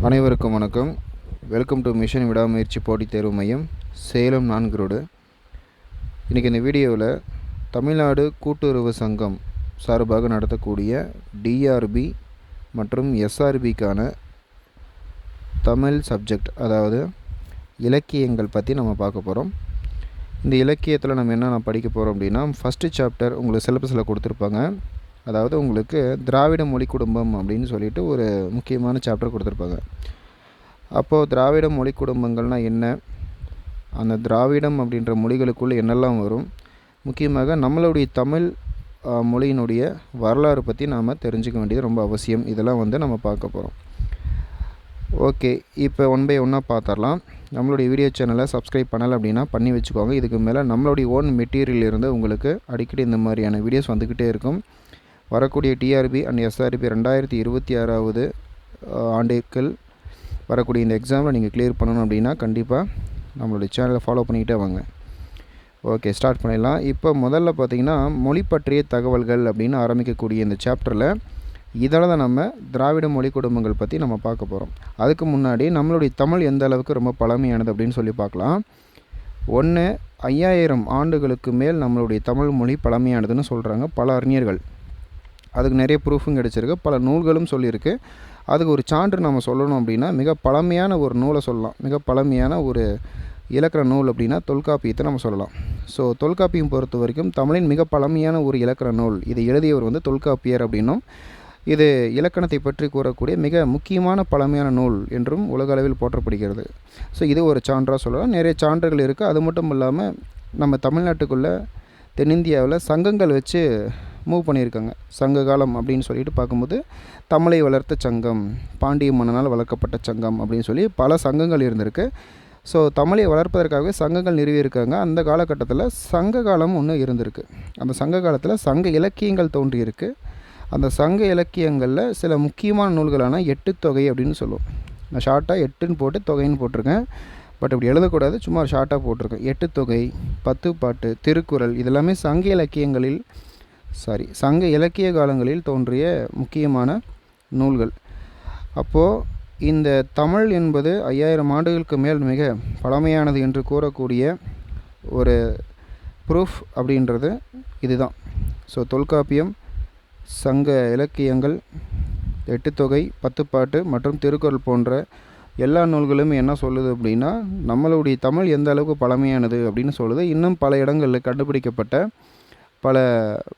அனைவருக்கும் வணக்கம். Welcome to mission விடாமுயற்சி போட்டித் தேர்வு மையம், சேலம் 4 ரோடு. இன்றைக்கி இந்த வீடியோவில் தமிழ்நாடு கூட்டுறவு சங்கம் சார்பாக நடத்தக்கூடிய டிஆர்பி மற்றும் எஸ்ஆர்பிக்கான தமிழ் சப்ஜெக்ட், அதாவது இலக்கியங்கள் பற்றி நம்ம பார்க்க போகிறோம். இந்த இலக்கியத்தில் நம்ம என்னென்ன படிக்க போகிறோம் அப்படின்னா, ஃபஸ்ட்டு சாப்டர் உங்களுக்கு சிலபஸில் கொடுத்துருப்பாங்க. அதாவது உங்களுக்கு திராவிட மொழி குடும்பம் அப்படின்னு சொல்லிட்டு ஒரு முக்கியமான சாப்டர் கொடுத்துருப்பாங்க. அப்போது திராவிட மொழி குடும்பங்கள்னால் என்ன, அந்த திராவிடம் அப்படின்ற மொழிகளுக்குள்ளே என்னெல்லாம் வரும், முக்கியமாக நம்மளுடைய தமிழ் மொழியினுடைய வரலாறு பற்றி நாம் தெரிஞ்சுக்க வேண்டியது ரொம்ப அவசியம். இதெல்லாம் நம்ம பார்க்க போகிறோம். ஓகே, இப்போ ஒன் பை ஒன்னாக பார்த்துடலாம். நம்மளுடைய வீடியோ சேனலை சப்ஸ்கிரைப் பண்ணலை அப்படின்னா பண்ணி வச்சுக்கோங்க. இதுக்கு மேலே நம்மளுடைய ஓன் மெட்டீரியல் இருந்து உங்களுக்கு அடிக்கடி இந்த மாதிரியான வீடியோஸ் வந்துக்கிட்டே இருக்கும். வரக்கூடிய டிஆர்பி அண்ட் எஸ்ஆர்பி 2026 ஆண்டிற்குள் வரக்கூடிய இந்த எக்ஸாமில் நீங்கள் கிளியர் பண்ணணும் அப்படின்னா கண்டிப்பாக நம்மளுடைய சேனலை ஃபாலோ பண்ணிக்கிட்டே வாங்க. ஓகே, ஸ்டார்ட் பண்ணிடலாம். இப்போ முதல்ல பார்த்திங்கன்னா மொழி பற்றிய தகவல்கள் அப்படின்னு ஆரம்பிக்கக்கூடிய இந்த சாப்டரில் இதில் தான் நம்ம திராவிட மொழி குடும்பங்கள் பற்றி நம்ம பார்க்க போகிறோம். அதுக்கு முன்னாடி நம்மளுடைய தமிழ் எந்த அளவுக்கு ரொம்ப பழமையானது அப்படின்னு சொல்லி பார்க்கலாம். 5000 ஆண்டுகளுக்கு மேல் நம்மளுடைய தமிழ் மொழி பழமையானதுன்னு சொல்கிறாங்க பல அறிஞர்கள். அதுக்கு நிறைய ப்ரூஃபும் கிடச்சிருக்கு, பல நூல்களும் சொல்லியிருக்கு. அதுக்கு ஒரு சான்று நம்ம சொல்லணும் அப்படின்னா மிக பழமையான ஒரு நூலை சொல்லலாம். மிக பழமையான ஒரு இலக்கண நூல் அப்படின்னா தொல்காப்பியத்தை நம்ம சொல்லலாம். ஸோ தொல்காப்பியம் பொறுத்த வரைக்கும் தமிழின் மிக பழமையான ஒரு இலக்கண நூல். இதை எழுதியவர் தொல்காப்பியர் அப்படின்னும், இது இலக்கணத்தை பற்றி கூறக்கூடிய மிக முக்கியமான பழமையான நூல் என்றும் உலக அளவில் போற்றப்படுகிறது. ஸோ இது ஒரு சான்றாக சொல்லலாம். நிறைய சான்றுகள் இருக்குது. அது மட்டும் இல்லாமல் நம்ம தமிழ்நாட்டுக்குள்ளே தென்னிந்தியாவில் சங்கங்கள் வச்சு மூவ் பண்ணியிருக்காங்க. சங்க காலம் அப்படின்னு சொல்லிட்டு பார்க்கும்போது தமிழை வளர்த்த சங்கம், பாண்டிய மன்னனால் வளர்க்கப்பட்ட சங்கம் அப்படின்னு சொல்லி பல சங்கங்கள் இருந்திருக்கு. ஸோ தமிழை வளர்ப்பதற்காகவே சங்கங்கள் நிறுவியிருக்காங்க. அந்த காலகட்டத்தில் சங்க காலம் ஒன்று இருந்திருக்கு. அந்த சங்க காலத்தில் சங்க இலக்கியங்கள் தோன்றியிருக்கு. அந்த சங்க இலக்கியங்களில் சில முக்கியமான நூல்களான 8 தொகை அப்படின்னு சொல்லுவோம். நான் ஷார்ட்டாக 8ன்னு போட்டு தொகைன்னு போட்டிருக்கேன். பட் இப்படி எழுதக்கூடாது, சும்மா ஷார்ட்டாக போட்டிருக்கேன். 8 தொகை, 10 பாட்டு, திருக்குறள், இதெல்லாமே சங்க இலக்கிய காலங்களில் தோன்றிய முக்கியமான நூல்கள். அப்போது இந்த தமிழ் என்பது 5000 ஆண்டுகளுக்கு மேல் மிக பழமையானது என்று கூறக்கூடிய ஒரு ப்ரூஃப் அப்படின்றது இதுதான். ஸோ தொல்காப்பியம், சங்க இலக்கியங்கள், 8 தொகை, 10 பாட்டு மற்றும் திருக்குறள் போன்ற எல்லா நூல்களும் என்ன சொல்லுது அப்படின்னா நம்மளுடைய தமிழ் எந்த அளவுக்கு பழமையானது அப்படின்னு சொல்லுது. இன்னும் பல இடங்களில் கண்டுபிடிக்கப்பட்ட பல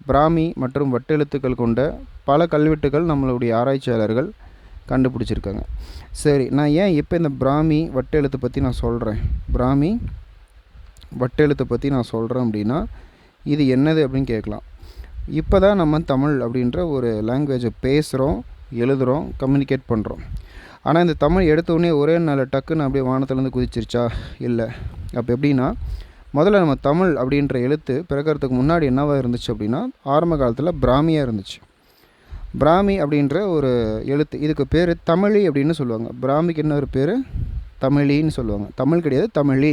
பிராமி மற்றும் வட்டெழுத்துக்கள் கொண்ட பல கல்வெட்டுகள் நம்மளுடைய ஆராய்ச்சியாளர்கள் கண்டுபிடிச்சிருக்காங்க. சரி, நான் ஏன் இப்போ இந்த பிராமி வட்டெழுத்து பற்றி நான் சொல்கிறேன், பிராமி வட்டெழுத்தை பற்றி நான் சொல்கிறேன் அப்படின்னா இது என்னது அப்படின்னு கேட்கலாம். இப்போ தான் நம்ம தமிழ் அப்படின்ற ஒரு லாங்குவேஜை பேசுகிறோம், எழுதுகிறோம், கம்யூனிகேட் பண்ணுறோம். ஆனால் இந்த தமிழ் எடுத்தோடனே ஒரே நாள் டக்குன்னு அப்படியே வானத்துலேருந்து குதிச்சிருச்சா? இல்லை. அப்போ எப்படின்னா, முதல்ல நம்ம தமிழ் அப்படின்ற எழுத்து பிறக்கிறதுக்கு முன்னாடி என்னவாக இருந்துச்சு அப்படின்னா ஆரம்ப காலத்தில் பிராமியாக இருந்துச்சு. பிராமி அப்படின்ற ஒரு எழுத்து, இதுக்கு பேர் தமிழி அப்படின்னு சொல்லுவாங்க. பிராமிக்கு என்ன ஒரு பேர்? தமிழின்னு சொல்லுவாங்க. தமிழ் கிடையாது, தமிழி.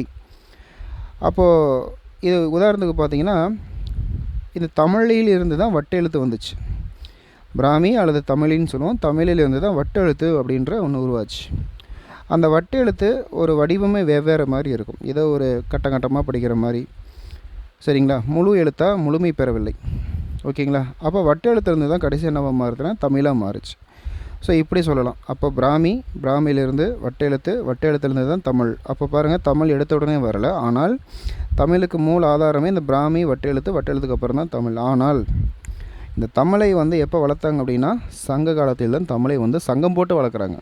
அப்போது இது உதாரணத்துக்கு பார்த்திங்கன்னா இந்த தமிழில் இருந்து தான் வட்டு எழுத்து வந்துச்சு. பிராமி அல்லது தமிழின்னு சொல்லுவோம். தமிழில் இருந்து தான் வட்டு எழுத்து அப்படின்ற ஒன்று உருவாச்சு. அந்த வட்டு எழுத்து ஒரு வடிவமே வெவ்வேறு மாதிரி இருக்கும். ஏதோ ஒரு கட்டமாக படிக்கிற மாதிரி, சரிங்களா? முழு எழுத்தாக முழுமை பெறவில்லை, ஓகேங்களா? அப்போ வட்டு எழுத்துலேருந்து தான் கடைசி என்னவாக மாறுதுன்னா தமிழாக மாறுச்சு. ஸோ இப்படி சொல்லலாம். அப்போ பிராமியிலிருந்து வட்டு எழுத்துலேருந்து தான் தமிழ். அப்போ பாருங்கள், தமிழ் எடுத்த உடனே வரலை. ஆனால் தமிழுக்கு மூல ஆதாரமே இந்த பிராமி வட்டு எழுத்துக்கு அப்புறம் தான் தமிழ். ஆனால் இந்த தமிழை எப்போ வளர்த்தாங்க அப்படின்னா சங்க காலத்தில் தான் தமிழை சங்கம் போட்டு வளர்க்குறாங்க,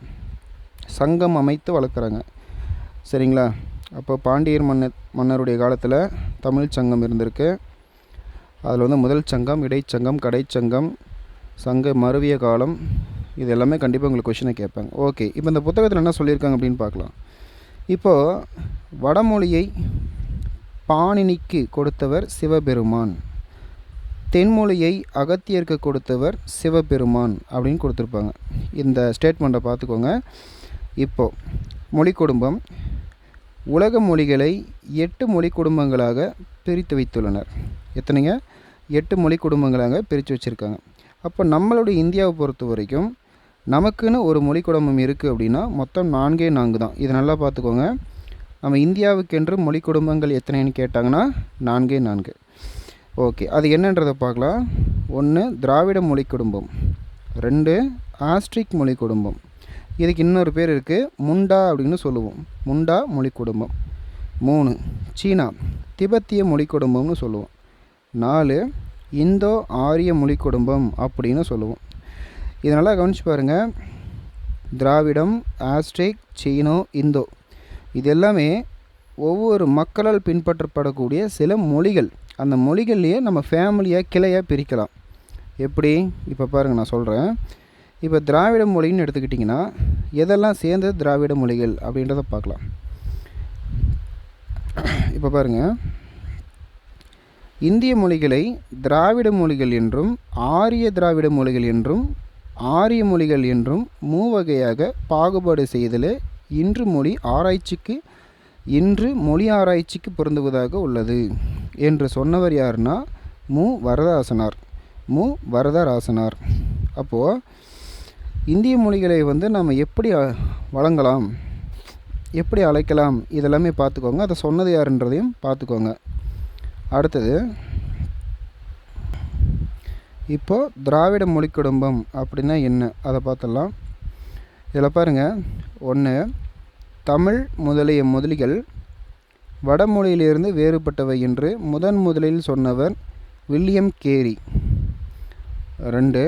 சங்கம் அமைத்து வளர்க்குறாங்க, சரிங்களா? அப்போ பாண்டியர் மன்னருடைய காலத்தில் தமிழ் சங்கம் இருந்திருக்கு. அதில் முதல் சங்கம், இடைச்சங்கம், கடைச்சங்கம், சங்க மருவிய காலம், இது எல்லாமே கண்டிப்பாக உங்களுக்கு கொஷினை கேட்பாங்க. ஓகே, இப்போ இந்த புத்தகத்தில் என்ன சொல்லியிருக்காங்க அப்படின்னு பார்க்கலாம். இப்போது வடமொழியை பாணினிக்கு கொடுத்தவர் சிவபெருமான், தென்மொழியை அகத்தியருக்கு கொடுத்தவர் சிவபெருமான் அப்படின்னு கொடுத்துருப்பாங்க. இந்த ஸ்டேட்மெண்ட்டை பார்த்துக்கோங்க. இப்போது மொழி குடும்பம், உலக மொழிகளை 8 மொழி குடும்பங்களாக பிரித்து வைத்துள்ளனர். எத்தனைங்க? 8 மொழி குடும்பங்களாக பிரித்து வச்சுருக்காங்க. அப்போ நம்மளுடைய இந்தியாவை பொறுத்த வரைக்கும் நமக்குன்னு ஒரு மொழி குடும்பம் இருக்குது அப்படின்னா மொத்தம் 4 தான். இதை நல்லா பார்த்துக்கோங்க. நம்ம இந்தியாவுக்கென்று மொழி குடும்பங்கள் எத்தனைன்னு கேட்டாங்கன்னா 4. ஓகே, அது என்னன்றதை பார்க்கலாம். 1 திராவிட மொழி குடும்பம், 2 ஆஸ்ட்ரிக் மொழி குடும்பம், இதுக்கு இன்னொரு பேர் இருக்குது, முண்டா அப்படின்னு சொல்லுவோம், முண்டா மொழி குடும்பம். 3 சீனா திபெத்திய மொழி குடும்பம்னு சொல்லுவோம். 4 இந்தோ ஆரிய மொழி குடும்பம் அப்படின்னு சொல்லுவோம். இதனால் கவனிச்சு பாருங்கள். திராவிடம், ஆஸ்ட்ரிக், சீனோ, இந்தோ இது எல்லாமே ஒவ்வொரு மக்களால் பின்பற்றப்படக்கூடிய சில மொழிகள். அந்த மொழிகள்லேயே நம்ம ஃபேமிலியாக கிளையாக பிரிக்கலாம். எப்படி? இப்போ பாருங்கள், நான் சொல்கிறேன். இப்போ திராவிட மொழின்னு எடுத்துக்கிட்டிங்கன்னா எதெல்லாம் சேர்ந்தது திராவிட மொழிகள் அப்படின்றத பார்க்கலாம். இப்போ பாருங்கள், இந்திய மொழிகளை திராவிட மொழிகள் என்றும் ஆரிய திராவிட மொழிகள் என்றும் ஆரிய மொழிகள் என்றும் மூவகையாக பாகுபாடு செய்தலே இன்று மொழி ஆராய்ச்சிக்கு பொருந்துவதாக உள்ளது என்று சொன்னவர் யாருன்னா வரதராசனார். அப்போது இந்திய மொழிகளை நம்ம எப்படி வழங்கலாம், எப்படி அழைக்கலாம், இதெல்லாமே பார்த்துக்கோங்க. அதை சொன்னது யாருன்றதையும் பார்த்துக்கோங்க. அடுத்தது, இப்போது திராவிட மொழி குடும்பம் அப்படின்னா என்ன அதை பார்த்துடலாம். இதில் பாருங்கள், 1 தமிழ் முதலிய மொழிகள் வடமொழியிலிருந்து வேறுபட்டவை என்று முதலில் சொன்னவர் வில்லியம் கேரி. 2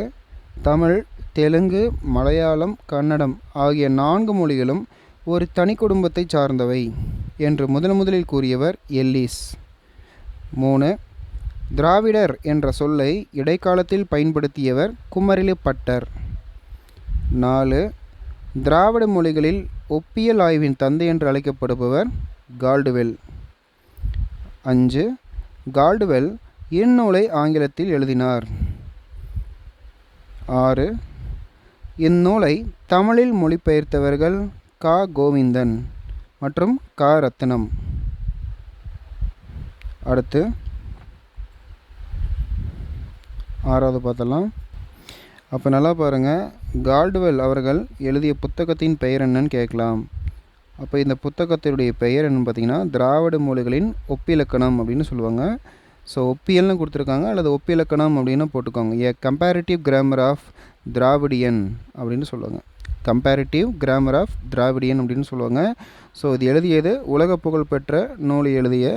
தமிழ், தெலுங்கு, மலையாளம், கன்னடம் ஆகிய 4 மொழிகளும் ஒரு தனி குடும்பத்தை சார்ந்தவை என்று முதலில் கூறியவர் எல்லிஸ். 3 திராவிடர் என்ற சொல்லை இடைக்காலத்தில் பயன்படுத்தியவர் குமரிலப்பட்டர். 4 திராவிட மொழிகளில் ஒப்பியல் ஆய்வின் தந்தை என்று அழைக்கப்படுபவர் கால்டுவெல். 5 கால்டுவெல் இந்நூலை ஆங்கிலத்தில் எழுதினார். 6 இந்நூலை தமிழில் மொழிபெயர்த்தவர்கள் கா. கோவிந்தன் மற்றும் கா. ரத்னம். அடுத்து 6வது பார்த்தலாம். அப்போ நல்லா பாருங்கள், கால்டுவெல் அவர்கள் எழுதிய புத்தகத்தின் பெயர் என்னன்னு கேட்கலாம். அப்போ இந்த புத்தகத்தினுடைய பெயர் என்னன்னு பார்த்தீங்கன்னா திராவிட மொழிகளின் ஒப்பிலக்கணம் அப்படின்னு சொல்லுவாங்க. ஸோ ஒப்பியல்னு கொடுத்துருக்காங்க, அல்லது ஒப்பிலக்கணம் அப்படின்னு போட்டுக்கோங்க. ஏ கம்பேரிட்டிவ் கிராமர் ஆஃப் திராவிடியன் அப்படின்னு சொல்லுவாங்க. கம்பேரிட்டிவ் கிராமர் ஆஃப் திராவிடியன் அப்படின்னு சொல்லுவாங்க. ஸோ இது எழுதியது உலக புகழ்பெற்ற நூலை எழுதிய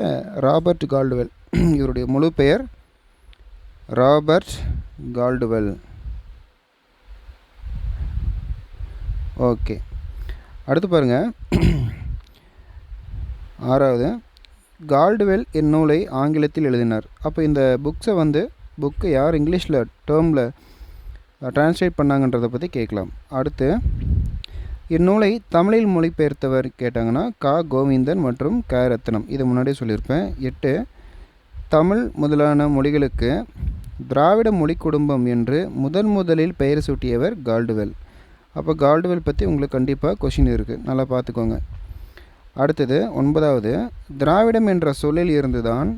ராபர்ட் கால்டுவெல். இவருடைய முழு பெயர் ராபர்ட் கால்டுவெல். ஓகே, அடுத்து பாருங்கள். 6வது கால்டுவெல் இந்நூலை ஆங்கிலத்தில் எழுதினார். அப்போ இந்த புக்கை யார் இங்கிலீஷில் டேர்மில் டிரான்ஸ்லேட் பண்ணாங்கன்றதை பற்றி கேட்கலாம். அடுத்து, இந்நூலை தமிழில் மொழிபெயர்த்தவர் கேட்டாங்கன்னா கா. கோவிந்தன் மற்றும் கா. ரத்னம். இது முன்னாடியே சொல்லியிருப்பேன். 8 தமிழ் முதலான மொழிகளுக்கு திராவிட மொழி குடும்பம் என்று முதலில் பெயர் சூட்டியவர் கால்டுவெல். அப்போ கால்டுவெல் பற்றி உங்களுக்கு கண்டிப்பாக கொஷின் இருக்குது, நல்லா பார்த்துக்கோங்க. அடுத்தது 9வது திராவிடம் என்ற சொல்லில் இருந்துதான்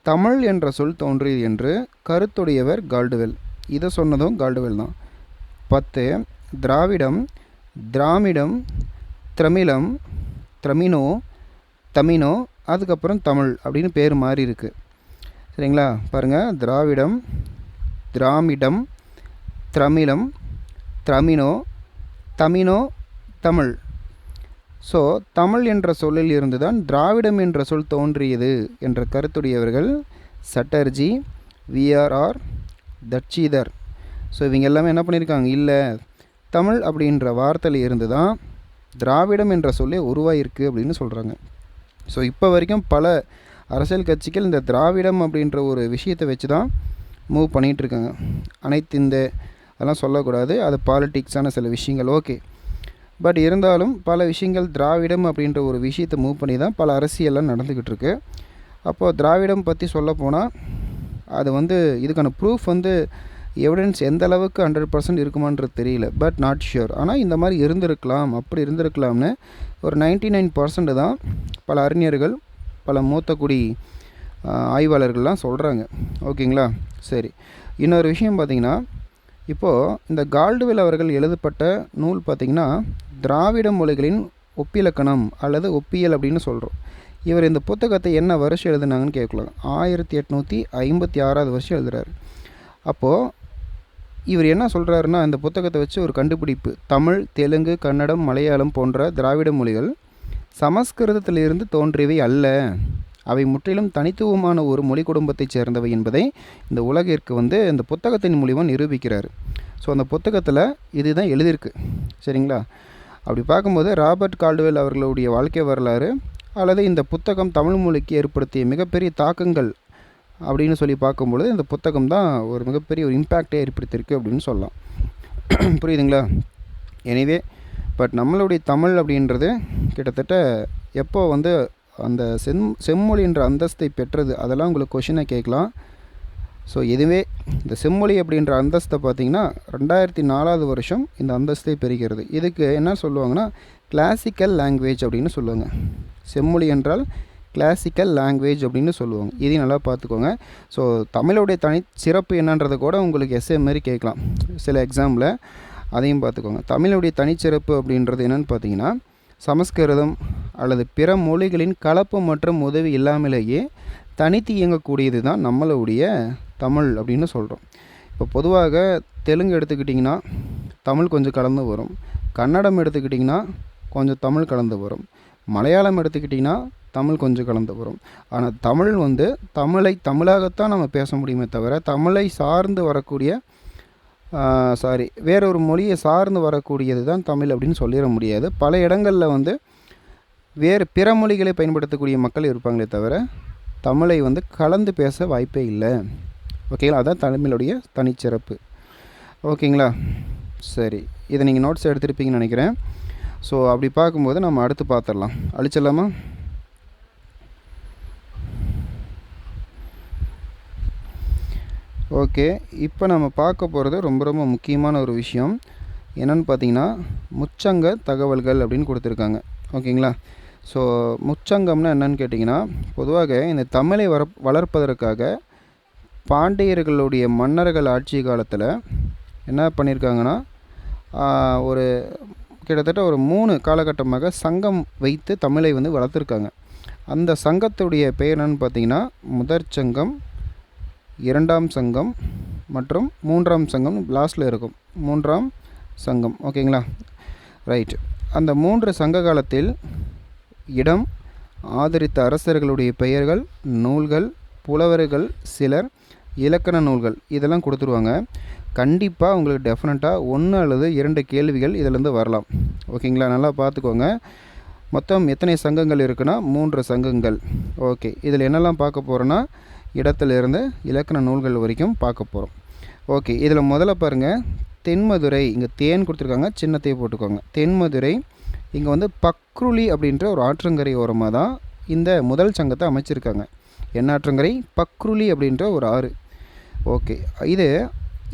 தமிழ் என்ற சொல் தோன்றியது என்று கருத்துடையவர் கால்டுவெல். இதை சொன்னதும் கால்டுவெல் தான். 10 திராவிடம், திராமிடம், திரமிழம், திரமினோ, தமினோ, அதுக்கப்புறம் தமிழ் அப்படின்னு பேர் மாறி இருக்குது. சரிங்களா? பாருங்கள், திராவிடம், திராமிடம், திரமிழம், திரமினோ, தமினோ, தமிழ். ஸோ தமிழ் என்ற சொல்லில் இருந்து தான் திராவிடம் என்ற சொல் தோன்றியது என்ற கருத்துடையவர்கள் சட்டர்ஜி, விஆர்ஆர், தட்சீதர். ஸோ இவங்க எல்லாமே என்ன பண்ணியிருக்காங்க, இல்லை தமிழ் அப்படின்ற வார்த்தையில் இருந்து தான் திராவிடம் என்ற சொல்லே உருவாயிருக்கு அப்படின்னு சொல்கிறாங்க. ஸோ இப்போ வரைக்கும் பல அரசியல் கட்சிகள் இந்த திராவிடம் அப்படின்ற ஒரு விஷயத்தை வச்சு தான் மூவ் பண்ணிகிட்ருக்காங்க. அதெல்லாம் சொல்லக்கூடாது, அது பாலிட்டிக்ஸான சில விஷயங்கள். ஓகே, பட் இருந்தாலும் பல விஷயங்கள் திராவிடம் அப்படின்ற ஒரு விஷயத்தை மூவ் பண்ணி தான் பல அரசியல்லாம் நடந்துக்கிட்டு இருக்கு. அப்போது திராவிடம் பற்றி சொல்ல போனால் அது இதுக்கான ப்ரூஃப் எவிடன்ஸ் எந்த அளவுக்கு 100% இருக்குமான்றது தெரியல, பட் நாட் ஷியோர். ஆனால் இந்த மாதிரி இருந்திருக்கலாம், அப்படி இருந்திருக்கலாம்னு ஒரு 99% தான் பல அறிஞர்கள், பல மூத்த குடி ஆய்வாளர்கள்லாம் சொல்கிறாங்க. ஓகேங்களா? சரி, இன்னொரு விஷயம் பார்த்திங்கன்னா, இப்போது இந்த கால்டுவெல் அவர்கள் எழுதப்பட்ட நூல் பார்த்திங்கன்னா திராவிட மொழிகளின் ஒப்பிலக்கணம் அல்லது ஒப்பியல் அப்படின்னு சொல்கிறோம். இவர் இந்த புத்தகத்தை என்ன வருஷம் எழுதுனாங்கன்னு கேட்கலாம். 1856 வருஷம் எழுதுகிறார். அப்போது இவர் என்ன சொல்கிறாருன்னா, இந்த புத்தகத்தை வச்சு ஒரு கண்டுபிடிப்பு, தமிழ், தெலுங்கு, கன்னடம், மலையாளம் போன்ற திராவிட மொழிகள் சமஸ்கிருதத்திலிருந்து தோன்றியவை அல்ல, அவை முற்றிலும் தனித்துவமான ஒரு மொழி குடும்பத்தைச் சேர்ந்தவை என்பதை இந்த உலகிற்கு இந்த புத்தகத்தின் மூலிமா நிரூபிக்கிறார். ஸோ அந்த புத்தகத்தில் இதுதான் எழுதியிருக்கு. சரிங்களா? அப்படி பார்க்கும்போது ராபர்ட் கால்டுவெல் அவர்களுடைய வாழ்க்கை வரலாறு அல்லது இந்த புத்தகம் தமிழ் மொழிக்கு ஏற்படுத்திய மிகப்பெரிய தாக்கங்கள் அப்படின்னு சொல்லி பார்க்கும்பொழுது இந்த புத்தகம் தான் ஒரு மிகப்பெரிய ஒரு இம்பேக்டை ஏற்படுத்தியிருக்கு அப்படின்னு சொல்லலாம். புரியுதுங்களா? எனிவே பட் நம்மளுடைய தமிழ் அப்படின்றது கிட்டத்தட்ட எப்போ அந்த செம்மொழின்ற அந்தஸ்தை பெற்றது, அதெல்லாம் உங்களுக்கு கொஷினை கேட்கலாம். ஸோ இதுவே இந்த செம்மொழி அப்படின்ற அந்தஸ்தை பார்த்திங்கன்னா 2004 வருஷம் இந்த அந்தஸ்தை பெறுகிறது. இதுக்கு என்ன சொல்லுவாங்கன்னா கிளாசிக்கல் லாங்குவேஜ் அப்படின்னு சொல்லுவாங்க. செம்மொழி என்றால் கிளாசிக்கல் லாங்குவேஜ் அப்படின்னு சொல்லுவாங்க. இதையும் நல்லா பார்த்துக்கோங்க. ஸோ தமிழுடைய சிறப்பு என்னன்றதை கூட உங்களுக்கு எஸ்ஏ மாதிரி கேட்கலாம் சில எக்ஸாமில், அதையும் பார்த்துக்கோங்க. தமிழுடைய தனிச்சிறப்பு அப்படின்றது என்னென்னு பார்த்தீங்கன்னா சமஸ்கிருதம் அல்லது பிற மொழிகளின் கலப்பு மற்றும் உதவி இல்லாமலேயே தனித்து இயங்கக்கூடியது தான் நம்மளுடைய தமிழ் அப்படின்னு சொல்கிறோம். இப்போ பொதுவாக தெலுங்கு எடுத்துக்கிட்டிங்கன்னா தமிழ் கொஞ்சம் கலந்து வரும், கன்னடம் எடுத்துக்கிட்டிங்கன்னா கொஞ்சம் தமிழ் கலந்து வரும், மலையாளம் எடுத்துக்கிட்டிங்கன்னா தமிழ் கொஞ்சம் கலந்து வரும். ஆனால் தமிழ் தமிழை தமிழாகத்தான் நம்ம பேச முடியுமே தவிர தமிழை சார்ந்து வரக்கூடிய வேறொரு மொழியை சார்ந்து வரக்கூடியது தான் தமிழ் அப்படின்னு சொல்லிட முடியாது. பல இடங்களில் வேறு பிற மொழிகளை பயன்படுத்தக்கூடிய மக்கள் இருப்பாங்களே தவிர தமிழை கலந்து பேச வாய்ப்பே இல்லை. ஓகேங்களா? அதுதான் தமிழுடைய தனிச்சிறப்பு. ஓகேங்களா? சரி, இதை நீங்கள் நோட்ஸ் எடுத்துருப்பீங்கன்னு நினைக்கிறேன். ஸோ அப்படி பார்க்கும்போது நம்ம அடுத்து பார்த்துடலாம். அழிச்சிடலாமா? ஓகே, இப்போ நம்ம பார்க்க போகிறது ரொம்ப ரொம்ப முக்கியமான ஒரு விஷயம் என்னென்னு பார்த்தீங்கன்னா முச்சங்க தகவல்கள் அப்படின்னு கொடுத்துருக்காங்க. ஓகேங்களா? ஸோ முச்சங்கம்னா என்னன்னு கேட்டிங்கன்னா பொதுவாக இந்த தமிழை வளர்ப்பதற்காக பாண்டியர்களுடைய மன்னர்கள் ஆட்சி காலத்தில் என்ன பண்ணியிருக்காங்கன்னா ஒரு கிட்டத்தட்ட ஒரு 3 காலகட்டமாக சங்கம் வைத்து தமிழை வளர்த்துருக்காங்க. அந்த சங்கத்துடைய பெயர் என்னன்னு பார்த்தீங்கன்னா முதற் சங்கம், 2ஆம் சங்கம் மற்றும் 3ஆம் சங்கம் லாஸ்ட்டில் இருக்கும். 3ஆம் சங்கம். ஓகேங்களா? ரைட். அந்த 3 சங்க காலத்தில் இடம், ஆதரித்த அரசர்களுடைய பெயர்கள், நூல்கள், புலவர்கள் சிலர், இலக்கண நூல்கள் இதெல்லாம் கொடுத்துருவாங்க. கண்டிப்பாக உங்களுக்கு டெஃபினட்டாக 1 அல்லது 2 கேள்விகள் இதிலேருந்து வரலாம். ஓகேங்களா? நல்லா பார்த்துக்கோங்க. மொத்தம் எத்தனை சங்கங்கள் இருக்குன்னா 3 சங்கங்கள். ஓகே, இதில் என்னெல்லாம் பார்க்க போகிறோன்னா இடத்துலேருந்து இலக்கண நூல்கள் வரைக்கும் பார்க்க போகிறோம். ஓகே, இதில் முதல்ல பாருங்கள் தென்மதுரை. இங்கே தேன் கொடுத்துருக்காங்க, சின்னத்தை போட்டுக்கோங்க. தென்மதுரை இங்கே பக்ருளி அப்படின்ற ஒரு ஆற்றங்கரை ஓரமாக தான் இந்த முதல் சங்கத்தை அமைச்சிருக்காங்க. என்ன ஆற்றங்கரை? பக்ருளி அப்படின்ற ஒரு ஆறு. ஓகே,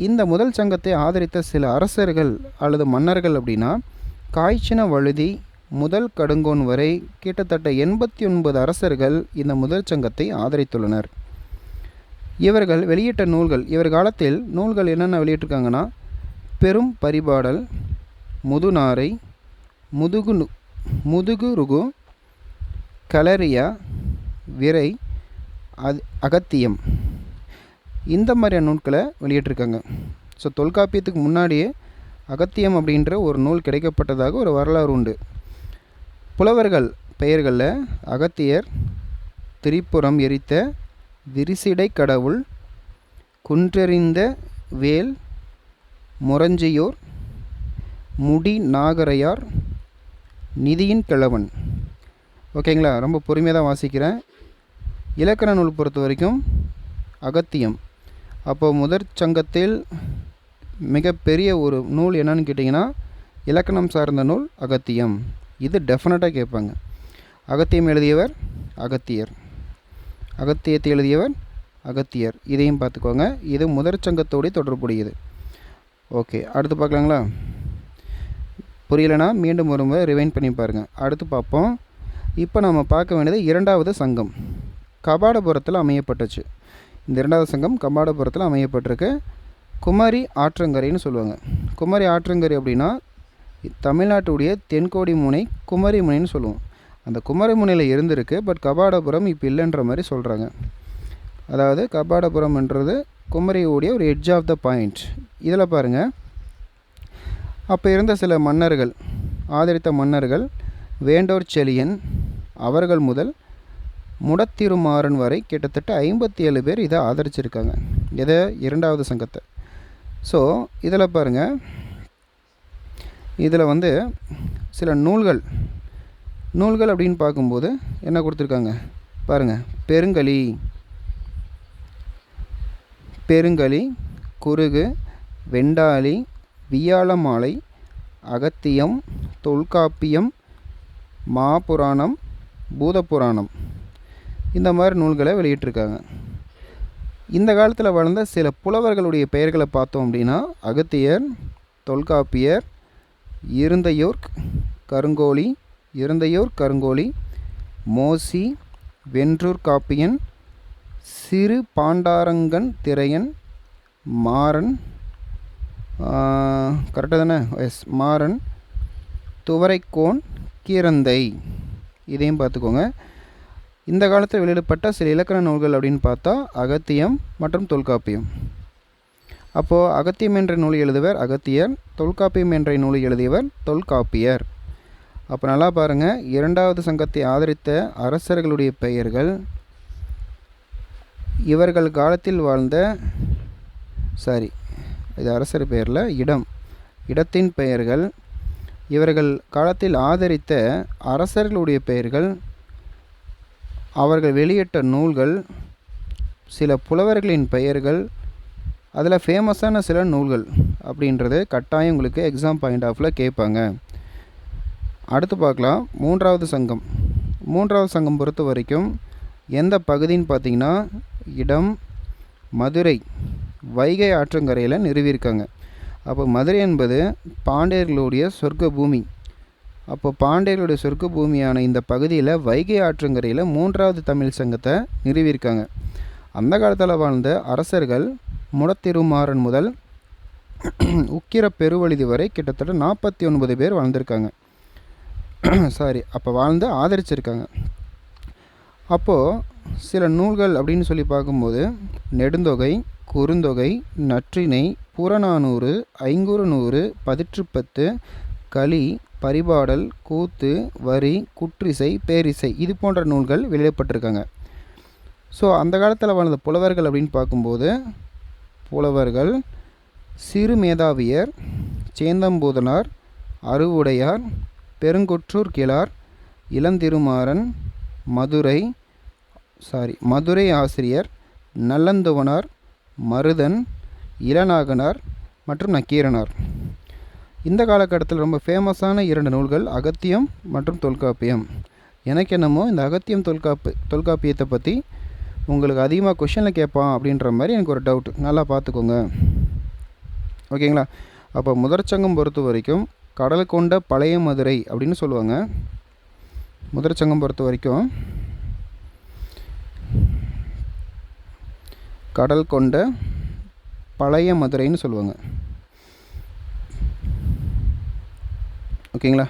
இந்த முதல் சங்கத்தை ஆதரித்த சில அரசர்கள் அல்லது மன்னர்கள் அப்படின்னா காய்ச்சின வழுதி முதல் கடுங்கோன் வரை கிட்டத்தட்ட 89 அரசர்கள் இந்த முதல் சங்கத்தை ஆதரித்துள்ளனர். இவர்கள் வெளியிட்ட நூல்கள், இவர் காலத்தில் நூல்கள் என்னென்ன வெளியிட்டிருக்காங்கன்னா பெரும் பரிபாடல், முதுநாரை, முதுகுருகு, களரியா, விரை, அகத்தியம் இந்த மாதிரியான நூல்களை வெளியிட்டிருக்காங்க. ஸோ தொல்காப்பியத்துக்கு முன்னாடியே அகத்தியம் அப்படின்ற ஒரு நூல் கிடைக்கப்பட்டதாக ஒரு வரலாறு உண்டு. புலவர்கள் பெயர்களில் அகத்தியர், திரிபுரம் எரித்த விரிசிடை கடவுள், குன்றெறிந்த வேல், முரஞ்சியோர், முடி நாகரையார், நிதியின் கிழவன். ஓகேங்களா? ரொம்ப பொறுமையாக தான் வாசிக்கிறேன். இலக்கண நூல் பொறுத்த வரைக்கும் அகத்தியம். அப்போது முதற் சங்கத்தில் மிகப்பெரிய ஒரு நூல் என்னன்னு கேட்டிங்கன்னா இலக்கணம் சார்ந்த நூல் அகத்தியம். இது டெஃபினட்டாக கேட்பாங்க. அகத்தியம் எழுதியவர் அகத்தியர், அகத்தியத்தை எழுதியவர் அகத்தியர். இதையும் பார்த்துக்கோங்க. இது முதற் சங்கத்தோடு தொடர்புடையது. ஓகே, அடுத்து பார்க்கலாங்களா? புரியலைன்னா மீண்டும் ஒரு முறை ரிவைண்ட் பண்ணி பாருங்கள். அடுத்து பார்ப்போம். இப்போ நம்ம பார்க்க வேண்டியது 2வது சங்கம் கபாடபுரத்தில் அமையப்பட்டுச்சு. இந்த 2வது சங்கம் கபாடபுரத்தில் அமையப்பட்டிருக்கு. குமரி ஆற்றங்கரைன்னு சொல்லுவாங்க. குமரி ஆற்றங்கரை அப்படின்னா தமிழ்நாட்டுடைய தென்கோடி முனை குமரி முனைன்னு சொல்லுவோம். அந்த குமரி முனையில் இருந்திருக்கு, பட் கபாடபுரம் இப்போ இல்லைன்ற மாதிரி சொல்கிறாங்க. அதாவது கபாடபுரம்ன்றது குமரியுடைய ஒரு எட்ஜ் ஆஃப் த பாயிண்ட். இதில் பாருங்கள், அப்போ இருந்த சில மன்னர்கள், ஆதரித்த மன்னர்கள் வேண்டோர் செழியன் அவர்கள் முதல் முடத்திருமாறன் வரை கிட்டத்தட்ட 57 பேர் இதை ஆதரிச்சிருக்காங்க. இதை இரண்டாவது சங்கத்தை. ஸோ இதில் பாருங்கள், இதில் வந்து சில நூல்கள் அப்படின்னு பார்க்கும்போது என்ன கொடுத்துருக்காங்க பாருங்கள். பெருங்கலி, குறுகு, வெண்டாளி, வியாழமாலை, அகத்தியம், தொல்காப்பியம், மாபுராணம், பூதப்புராணம், இந்த மாதிரி நூல்களை வெளியிட்டிருக்காங்க. இந்த காலத்தில் வாழ்ந்த சில புலவர்களுடைய பெயர்களை பார்த்தோம் அப்படின்னா அகத்தியர், தொல்காப்பியர், இருந்தையூர் கருங்கோழி, மோசி, வென்றூர் காப்பியன், சிறு பாண்டாரங்கன் திரையன், மாறன், கரெக்டாக தானே? எஸ், மாறன், துவரைக்கோன், கீரந்தை, இதையும் பார்த்துக்கோங்க. இந்த காலத்தில் வெளியிடப்பட்ட சில இலக்கண நூல்கள் அப்படின்னு பார்த்தா அகத்தியம் மற்றும் தொல்காப்பியம். அப்போது அகத்தியம் என்ற நூலை எழுதியவர் அகத்தியர், தொல்காப்பியம் என்ற நூலை எழுதியவர் தொல்காப்பியர். அப்போ நல்லா பாருங்கள், இரண்டாவது சங்கத்தை ஆதரித்த அரசர்களுடைய பெயர்கள், இவர்கள் காலத்தில் வாழ்ந்த இது அரசர் பெயரில் இடத்தின் பெயர்கள், இவர்கள் காலத்தில் ஆதரித்த அரசர்களுடைய பெயர்கள், அவர்கள் வெளியிட்ட நூல்கள், சில புலவர்களின் பெயர்கள், அதில் ஃபேமஸான சில நூல்கள் அப்படின்றது கட்டாயம் உங்களுக்கு எக்ஸாம் பாயிண்ட் ஆஃபில் கேட்பாங்க. அடுத்து பார்க்கலாம் மூன்றாவது சங்கம் பொறுத்த வரைக்கும் எந்த பகுதின்னு பார்த்தீங்கன்னா இடம், மதுரை, வைகை ஆற்றங்கரையில் நிறுவியிருக்காங்க. அப்போ மதுரை என்பது பாண்டியர்களுடைய சொர்க்க பூமி. அப்போ பாண்டியர்களுடைய சொர்க்க பூமியான இந்த பகுதியில் வைகை ஆற்றங்கரையில் மூன்றாவது தமிழ் சங்கத்தை நிறுவியிருக்காங்க. அந்த காலத்தில் வாழ்ந்த அரசர்கள் முடத்திருமாறன் முதல் உக்கிர பெருவழுதி வரை கிட்டத்தட்ட 49 பேர் வாழ்ந்திருக்காங்க. அப்போ வாழ்ந்து ஆதரிச்சிருக்காங்க. அப்போது சில நூல்கள் அப்படின்னு சொல்லி பார்க்கும்போது நெடுந்தொகை, குறுந்தொகை, நற்றிணை, புறநானூறு, ஐங்குறுநூறு, பதிற்றுப்பத்து, களி, பரிபாடல், கூத்து, வரி, குற்றிசை, பேரிசை, இது போன்ற நூல்கள் வெளியிடப்பட்டிருக்காங்க. ஸோ அந்த காலத்தில் வாழ்ந்த புலவர்கள் அப்படின்னு பார்க்கும்போது புலவர்கள் சிறுமேதாவியர், சேந்தம்பூதனார், அருவுடையார், பெருங்கொற்றூர் கிழார், இளந்திருமாறன், மதுரை ஆசிரியர், நல்லந்துவனார், மருதன், இளநாகனார் மற்றும் நக்கீரனார். இந்த காலகட்டத்தில் ரொம்ப ஃபேமஸான 2 நூல்கள் அகத்தியம் மற்றும் தொல்காப்பியம். எனக்கு என்னமோ இந்த அகத்தியம் தொல்காப்பியத்தை பற்றி உங்களுக்கு அதிகமாக கொஷனில் கேட்பான் அப்படின்ற மாதிரி எனக்கு ஒரு டவுட். நல்லா பார்த்துக்கோங்க, ஓகேங்களா? அப்போ முதற்சங்கம் பொறுத்த வரைக்கும் கடல் கொண்ட பழைய மதுரை அப்படின்னு சொல்லுவாங்க. முதற்சங்கம் பொறுத்த வரைக்கும் கடல் கொண்ட பழைய மதுரைன்னு சொல்லுவாங்க, ஓகேங்களா?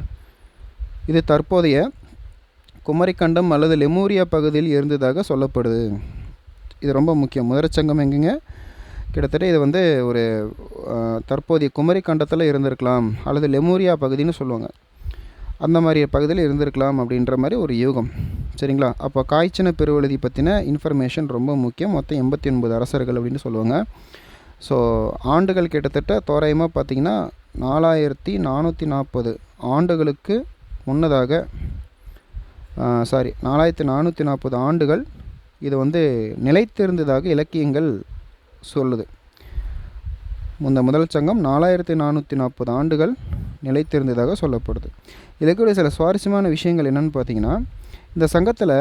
இது தற்போதைய குமரிக்கண்டம் அல்லது லெமூரியா பகுதியில் இருந்ததாக சொல்லப்படுது. இது ரொம்ப முக்கியம். முதற்சங்கம் எங்கேங்க? கிட்டத்தட்ட இது வந்து ஒரு தற்போதைய குமரிக்கண்டத்தில் இருந்திருக்கலாம் அல்லது லெமூரியா பகுதின்னு சொல்லுவாங்க, அந்த மாதிரி பகுதியில் இருந்திருக்கலாம் அப்படின்ற மாதிரி ஒரு யூகம், சரிங்களா? அப்போ காய்ச்சின பெருவழுதி பற்றின இன்ஃபர்மேஷன் ரொம்ப முக்கியம். மொத்தம் 89 அரசர்கள் அப்படின்னு சொல்லுவாங்க. ஸோ ஆண்டுகள் கிட்டத்தட்ட தோராயமாக பார்த்திங்கன்னா 4440 ஆண்டுகளுக்கு முன்னதாக 4440 ஆண்டுகள் இது வந்து நிலைத்திருந்ததாக இலக்கியங்கள் சொல்லுது. முதல் சங்கம் 4440 ஆண்டுகள் நிலைத்திருந்ததாக சொல்லப்படுது. இலக்கிய சில சுவாரஸ்யமான விஷயங்கள் என்னென்னு பார்த்தீங்கன்னா, இந்த சங்கத்தில்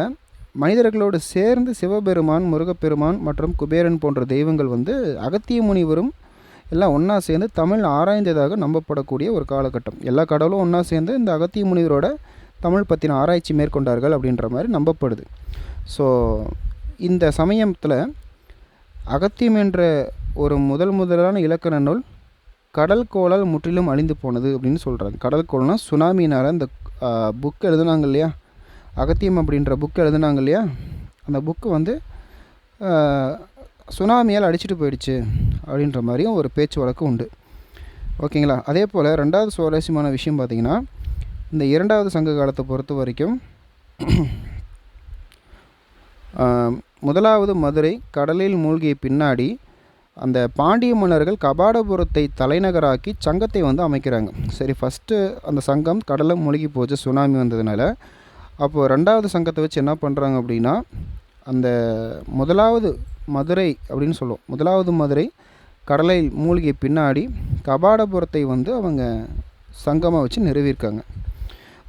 மனிதர்களோடு சேர்ந்து சிவபெருமான், முருகப்பெருமான் மற்றும் குபேரன் போன்ற தெய்வங்கள் வந்து அகத்திய முனிவரும் எல்லாம் ஒன்றா சேர்ந்து தமிழ் ஆராய்ந்ததாக நம்பப்படக்கூடிய ஒரு காலகட்டம். எல்லா கடவுளும் ஒன்றா சேர்ந்து இந்த அகத்திய முனிவரோட தமிழ் பற்றின ஆராய்ச்சி மேற்கொண்டார்கள் அப்படின்ற மாதிரி நம்பப்படுது. ஸோ இந்த சமயத்தில் அகத்தியம் என்ற ஒரு முதலான இலக்கண நூல் கடல் கோளால் முற்றிலும் அழிந்து போனது அப்படின்னு சொல்கிறாங்க. கடல் கோள்னால் சுனாமினால் அந்த புக் எழுதுனாங்க இல்லையா, அகத்தியம் அப்படின்ற புக் எழுதுனாங்க இல்லையா, அந்த புக்கு வந்து சுனாமியால் அடிச்சிட்டு போயிடுச்சு அப்படின்ற மாதிரியும் ஒரு பேச்சு வழக்கு உண்டு. ஓகேங்களா. அதே போல் ரெண்டாவது சுவாரஸ்யமான விஷயம் பார்த்திங்கன்னா, இந்த இரண்டாவது சங்க காலத்தை பொறுத்த வரைக்கும் முதலாவது மதுரை கடலில் மூழ்கிய பின்னாடி அந்த பாண்டிய மன்னர்கள் கபாடபுரத்தை தலைநகராக்கி சங்கத்தை வந்து அமைக்கிறாங்க. சரி, ஃபஸ்ட்டு அந்த சங்கம் கடலில் மூழ்கி போச்சு சுனாமி வந்ததுனால. அப்போது ரெண்டாவது சங்கத்தை வச்சு என்ன பண்ணுறாங்க அப்படின்னா, அந்த முதலாவது மதுரை அப்படின்னு சொல்லுவோம், முதலாவது மதுரை கடலை மூழ்கிய பின்னாடி கபாடபுரத்தை வந்து அவங்க சங்கமாக வச்சு நிறுவியிருக்காங்க.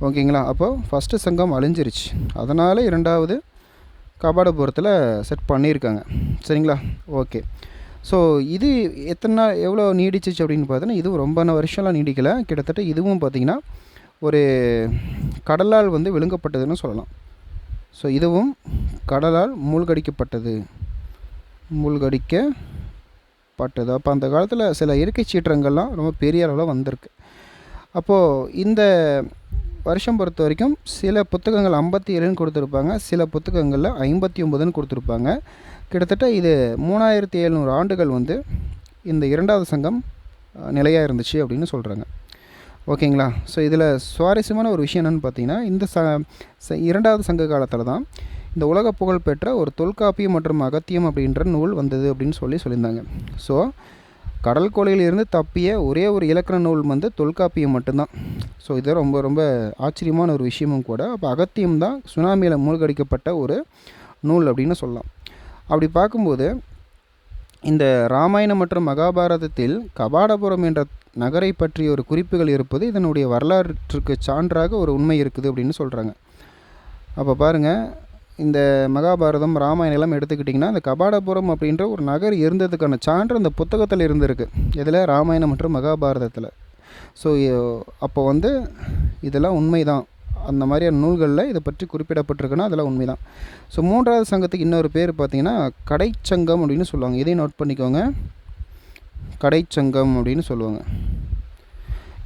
ஓகேங்களா. அப்போது ஃபஸ்ட்டு சங்கம் அழிஞ்சிருச்சு, அதனால் இரண்டாவது கபாடபுரத்தில் செட் பண்ணியிருக்காங்க. சரிங்களா. ஓகே. ஸோ இது எத்தனை நாள் எவ்வளோ நீடிச்சிச்சு அப்படின்னு பார்த்தீங்கன்னா, இதுவும் ரொம்ப வருஷம்லாம் நீடிக்கலை. கிட்டத்தட்ட இதுவும் பார்த்திங்கன்னா ஒரு கடலால் வந்து விழுங்கப்பட்டதுன்னு சொல்லலாம். ஸோ இதுவும் கடலால் மூழ்கடிக்கப்பட்டது. அப்போ அந்த காலத்தில் சில இயற்கை சீற்றங்கள்லாம் ரொம்ப பெரிய அளவில் வந்திருக்கு. அப்போது இந்த வருஷம் பொறுத்த வரைக்கும் சில புத்தகங்கள் 57ன்னு கொடுத்துருப்பாங்க, சில புத்தகங்களில் 59ன்னு கொடுத்துருப்பாங்க. கிட்டத்தட்ட இது 3700 ஆண்டுகள் வந்து இந்த இரண்டாவது சங்கம் நிலையாக இருந்துச்சு அப்படின்னு சொல்கிறாங்க. ஓகேங்களா. ஸோ இதில் சுவாரஸ்யமான ஒரு விஷயம் என்னென்னு பார்த்தீங்கன்னா, இந்த இரண்டாவது சங்க காலத்தில் தான் இந்த உலக புகழ் பெற்ற ஒரு தொல்காப்பியம் மற்றும் அகத்தியம் அப்படின்ற நூல் வந்தது அப்படின்னு சொல்லியிருந்தாங்க. ஸோ கடல் கொலையிலிருந்து தப்பிய ஒரே ஒரு இலக்கண நூல் வந்து தொல்காப்பியம் மட்டும்தான். ஸோ இது ரொம்ப ரொம்ப ஆச்சரியமான ஒரு விஷயமும் கூட. அப்போ அகத்தியம் தான் சுனாமியில் மூழ்கடிக்கப்பட்ட ஒரு நூல் அப்படின்னு சொல்லலாம். அப்படி பார்க்கும்போது இந்த ராமாயணம் மற்றும் மகாபாரதத்தில் கபாடபுரம் என்ற நகரை பற்றிய ஒரு குறிப்புகள் இருப்பது இதனுடைய வரலாற்றுக்கு சான்றாக ஒரு உண்மை இருக்குது அப்படின்னு சொல்கிறாங்க. அப்போ பாருங்கள், இந்த மகாபாரதம் ராமாயணம் எல்லாம் எடுத்துக்கிட்டிங்கன்னா, இந்த கபாடபுரம் அப்படின்ற ஒரு நகர் இருந்ததுக்கான சான்று அந்த புத்தகத்தில் இருந்திருக்கு. இதில் ராமாயணம் மற்றும் மகாபாரதத்தில். ஸோ அப்போ வந்து இதெல்லாம் உண்மை தான். அந்த மாதிரியான நூல்களில் இதை பற்றி குறிப்பிடப்பட்டிருக்குன்னா அதெல்லாம் உண்மை தான். ஸோ மூன்றாவது சங்கத்துக்கு இன்னொரு பேர் பார்த்திங்கன்னா கடைச்சங்கம் அப்படின்னு சொல்லுவாங்க. இதையும் நோட் பண்ணிக்கோங்க, கடைச்சங்கம் அப்படின்னு சொல்லுவாங்க.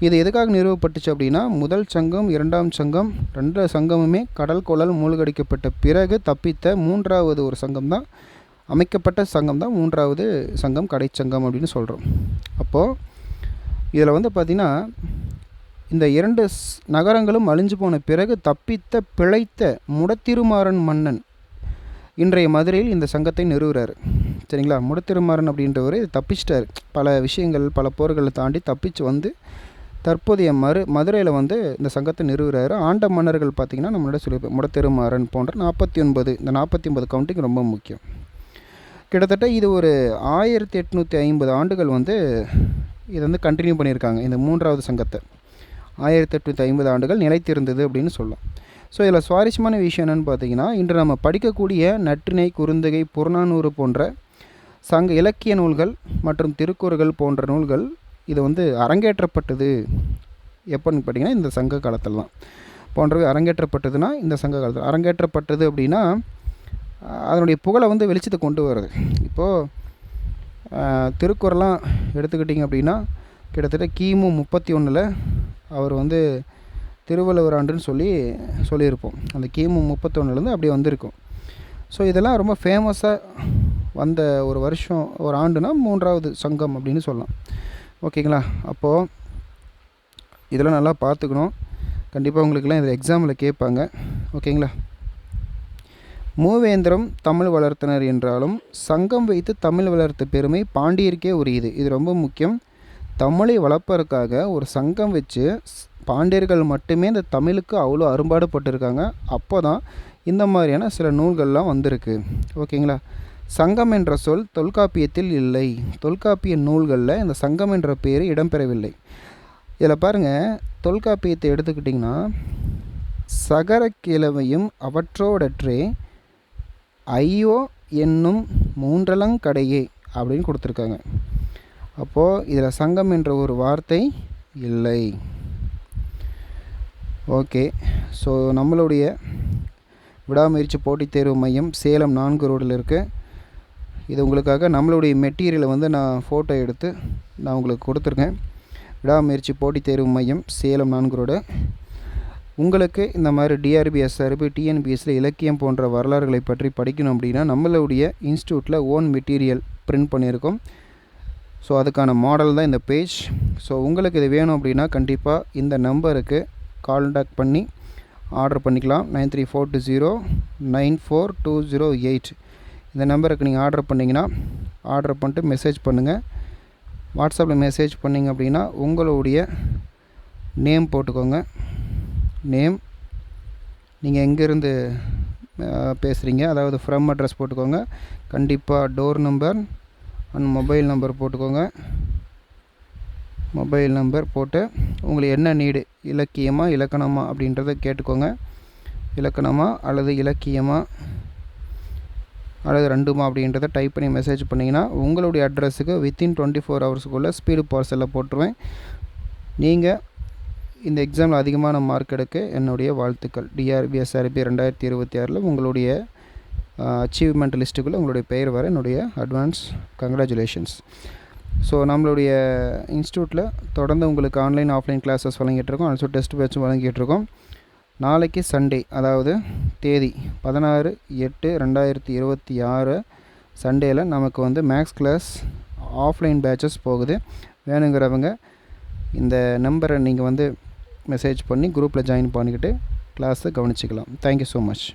இது எதுக்காக நிறுவப்பட்டுச்சு அப்படின்னா, முதல் சங்கம் இரண்டாம் சங்கம் ரெண்டு சங்கமுமே கடல் கொள்ளல் மூழ்கடிக்கப்பட்ட பிறகு தப்பித்த மூன்றாவது ஒரு சங்கம் தான், அமைக்கப்பட்ட சங்கம் தான் மூன்றாவது சங்கம் கடைச்சங்கம் அப்படின்னு சொல்கிறோம். அப்போது இதில் வந்து பார்த்திங்கன்னா, இந்த இரண்டு நகரங்களும் அழிஞ்சு போன பிறகு தப்பித்த பிழைத்த முடத்திருமாறன் மன்னன் இன்றைய மதுரையில் இந்த சங்கத்தை நிறுவுறாரு. சரிங்களா. முடத்திருமாறன் அப்படின்றவர் தப்பிச்சிட்டார், பல விஷயங்கள் பல போர்களை தாண்டி தப்பிச்சு வந்து தற்போதைய மதுரையில் வந்து இந்த சங்கத்தை நிறுவுறாரு. ஆண்ட மன்னர்கள் பார்த்திங்கன்னா நம்மளோட சொல்லியிருப்போம், முடத்திருமாறன் போன்ற 49. இந்த 49 கவுண்டிங் ரொம்ப முக்கியம். கிட்டத்தட்ட இது ஒரு 1850 ஆண்டுகள் வந்து இதை வந்து கண்டினியூ பண்ணியிருக்காங்க. இந்த மூன்றாவது சங்கத்தை 1850 ஆண்டுகள் நிலைத்திருந்தது அப்படின்னு சொல்லலாம். ஸோ இதில் சுவாரஸ்யமான விஷயம் என்னென்னு பார்த்தீங்கன்னா, இன்று நம்ம படிக்கக்கூடிய நற்றிணை, குறுந்தொகை, புறநானூறு போன்ற சங்க இலக்கிய நூல்கள் மற்றும் திருக்குறள் போன்ற நூல்கள் இது வந்து அரங்கேற்றப்பட்டது எப்போன்னு பார்த்தீங்கன்னா இந்த சங்க காலத்தில் தான். போன்றவை அரங்கேற்றப்பட்டதுன்னா இந்த சங்க காலத்தில் அரங்கேற்றப்பட்டது அப்படின்னா அதனுடைய புகழை வந்து வெளிச்சத்தை கொண்டு வருது. இப்போது திருக்குறள்லாம் எடுத்துக்கிட்டிங்க அப்படின்னா கிட்டத்தட்ட கிமு 31 அவர் வந்து திருவள்ளுவர் ஆண்டுன்னு சொல்லியிருப்போம். அந்த கிமு 31 அப்படியே வந்திருக்கும். ஸோ இதெல்லாம் ரொம்ப ஃபேமஸாக வந்த ஒரு வருஷம் ஒரு ஆண்டுனா மூன்றாவது சங்கம் அப்படின்னு சொல்லலாம். ஓகேங்களா. அப்போது இதெல்லாம் நல்லா பார்த்துக்கணும். கண்டிப்பாக உங்களுக்கெல்லாம் இதில் எக்ஸாமில் கேட்பாங்க. ஓகேங்களா. மூவேந்திரம் தமிழ் வளர்த்தனர் என்றாலும் சங்கம் வைத்து தமிழ் வளர்த்த பெருமை பாண்டியருக்கே உரியது. இது ரொம்ப முக்கியம். தமிழை வளர்ப்பதற்காக ஒரு சங்கம் வச்சு பாண்டியர்கள் மட்டுமே இந்த தமிழுக்கு அவ்வளோ அரும்பாடுபட்டிருக்காங்க. அப்போ தான் இந்த மாதிரியான சில நூல்கள்லாம் வந்திருக்கு. ஓகேங்களா. சங்கம் என்ற சொல் தொல்காப்பியத்தில் இல்லை. தொல்காப்பிய நூல்களில் இந்த சங்கம் என்ற பேர் இடம்பெறவில்லை. இதில் பாருங்கள், தொல்காப்பியத்தை எடுத்துக்கிட்டிங்கன்னா சகர கிழவையும் அவற்றோடற்றே ஐயோ என்னும் மூன்றலங்கடையே அப்படின்னு கொடுத்துருக்காங்க. அப்போது இதில் சங்கம் என்ற ஒரு வார்த்தை இல்லை. ஓகே. ஸோ நம்மளுடைய விடாமுயற்சி போட்டித் தேர்வு மையம் சேலம் 4 ரோடில் இருக்குது. இது உங்களுக்காக நம்மளுடைய மெட்டீரியலை வந்து நான் ஃபோட்டோ எடுத்து நான் உங்களுக்கு கொடுத்துருக்கேன். விடாமுயற்சி போட்டித் தேர்வு மையம், சேலம் 4 ரோடு. உங்களுக்கு இந்த மாதிரி டிஆர்பி, எஸ்ஆர்பி, டிஎன்பிஎஸ்சியில் இலக்கியம் போன்ற வரலாறுகளை பற்றி படிக்கணும் அப்படின்னா நம்மளுடைய இன்ஸ்டியூட்டில் ஓன் மெட்டீரியல் பிரிண்ட் பண்ணியிருக்கோம். ஸோ அதுக்கான மாடல் தான் இந்த பேஜ். ஸோ உங்களுக்கு இது வேணும் அப்படின்னா கண்டிப்பாக இந்த நம்பருக்கு கான்டாக்ட் பண்ணி ஆர்டர் பண்ணிக்கலாம். 9342094208 இந்த நம்பருக்கு நீங்கள் ஆர்டர் பண்ணிங்கன்னா ஆர்டர் பண்ணிட்டு மெசேஜ் பண்ணுங்கள். வாட்ஸ்அப்பில் மெசேஜ் பண்ணிங்க அப்படின்னா உங்களுடைய நேம் போட்டுக்கோங்க. நேம், நீங்கள் எங்கேருந்து பேசுகிறீங்க, அதாவது ஃப்ரம் அட்ரஸ் போட்டுக்கோங்க. கண்டிப்பாக door number and mobile number போட்டுக்கோங்க. மொபைல் நம்பர் போட்டு உங்களுக்கு என்ன நீடு, இலக்கியமா இலக்கணமா அப்படின்றத கேட்டுக்கோங்க. இலக்கணமா அல்லது இலக்கியமா அல்லது ரெண்டுமா அப்படின்றத டைப் பண்ணி மெசேஜ் பண்ணிங்கன்னா உங்களுடைய அட்ரஸுக்கு வித்தின் 24 ஹவர்ஸுக்குள்ளே ஸ்பீடு பார்சலில் போட்டுருவேன். நீங்கள் இந்த எக்ஸாமில் அதிகமான மார்க் எடுக்க என்னுடைய வாழ்த்துக்கள். டிஆர்பி, எஸ்ஆர்பி 2026 உங்களுடைய அச்சீவ்மெண்ட் லிஸ்ட்டுக்குள்ளே உங்களுடைய பெயர் வர என்னுடைய அட்வான்ஸ் கங்க்ராச்சுலேஷன்ஸ். ஸோ நம்மளுடைய இன்ஸ்டியூட்டில் தொடர்ந்து உங்களுக்கு ஆன்லைன் ஆஃப்லைன் கிளாஸஸ் வழங்கிட்டுருக்கோம். ஆல்சோ டெஸ்ட் பேட்சும் வழங்கிட்டுருக்கோம். நாளைக்கு சண்டே, அதாவது தேதி 16/8/2026 சண்டேயில் நமக்கு வந்து மேக்ஸ் கிளாஸ் ஆஃப்லைன் பேட்சஸ் போகுது. வேணுங்கிறவங்க இந்த நம்பரை நீங்கள் வந்து மெசேஜ் பண்ணி குரூப்பில் ஜாயின் பண்ணிக்கிட்டு கிளாஸை கவனிச்சிக்கலாம். Thank you so much.